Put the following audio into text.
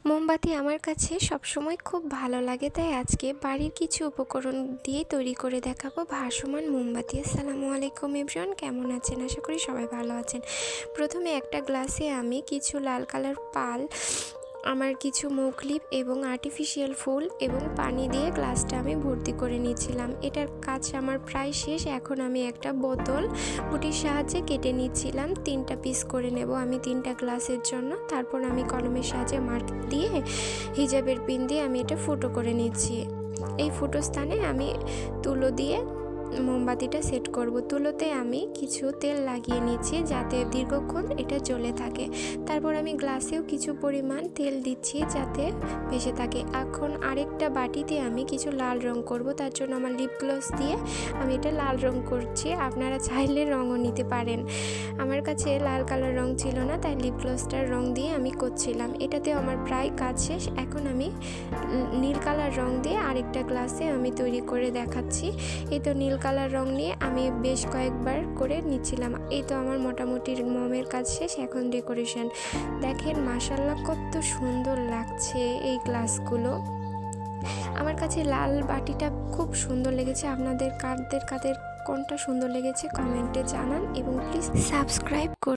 মোমবাতি আমার কাছে সবসময় খুব ভালো লাগে, তাই আজকে বাড়ির কিছু উপকরণ দিয়ে তৈরি করে দেখাবো ভাসমান মোমবাতি। আসসালামু আলাইকুম এভরিওয়ান, কেমন আছেন? আশা করি সবাই ভালো আছেন। প্রথমে একটা গ্লাসে আমি কিছু লাল কালার পাল, আমার কিছু মুখলিপ এবং আর্টিফিশিয়াল ফুল এবং পানি দিয়ে গ্লাসটা আমি ভর্তি করে নিয়েছিলাম। এটার কাজ আমার প্রায় শেষ। এখন আমি একটা বোতল বুটির সাহায্যে কেটে নিচ্ছিলাম। 3টা পিস করে নেব আমি 3টা গ্লাসের জন্য। তারপর আমি কলমের সাহায্যে মার্ক দিয়ে হিজাবের পিন দিয়ে আমি এটা ফুটো করে নিচ্ছি। এই ফুটো স্থানে আমি তুলো দিয়ে মোমবাতিটা সেট করব। তুলোতে আমি কিছু তেল লাগিয়ে নিচ্ছি যাতে দীর্ঘক্ষণ এটা জ্বলে থাকে। তারপর আমি গ্লাসেও কিছু পরিমাণ তেল দিচ্ছি যাতে ভেসে থাকে। এখন আরেকটা বাটিতে আমি কিছু লাল রং করব, তার জন্য আমার লিপ গ্লস দিয়ে আমি এটা লাল রং করছি। আপনারা চাইলে রঙও নিতে পারেন। আমার কাছে লাল কালার রং ছিল না, তাই লিপ গ্লসটার রং দিয়ে আমি করছিলাম। এটাতেও আমার প্রায় কাজ শেষ। এখন আমি নীল কালার রং দিয়ে আরেকটা গ্লাসে আমি তৈরি করে দেখাচ্ছি। এই তো নীল কালার রং নিয়ে আমি বেশ কয়েকবার করে নিচ্ছিলাম। এই তো আমার মোটামুটি মোমের কাজ শেষ। এখন ডেকোরেশন দেখেন, মাশাআল্লাহ কত সুন্দর লাগছে এই গ্লাসগুলো। আমার কাছে লাল বাটিটা খুব সুন্দর লেগেছে। আপনাদের কাদের কোনটা সুন্দর লেগেছে কমেন্টে জানান এবং প্লিজ সাবস্ক্রাইব করুন।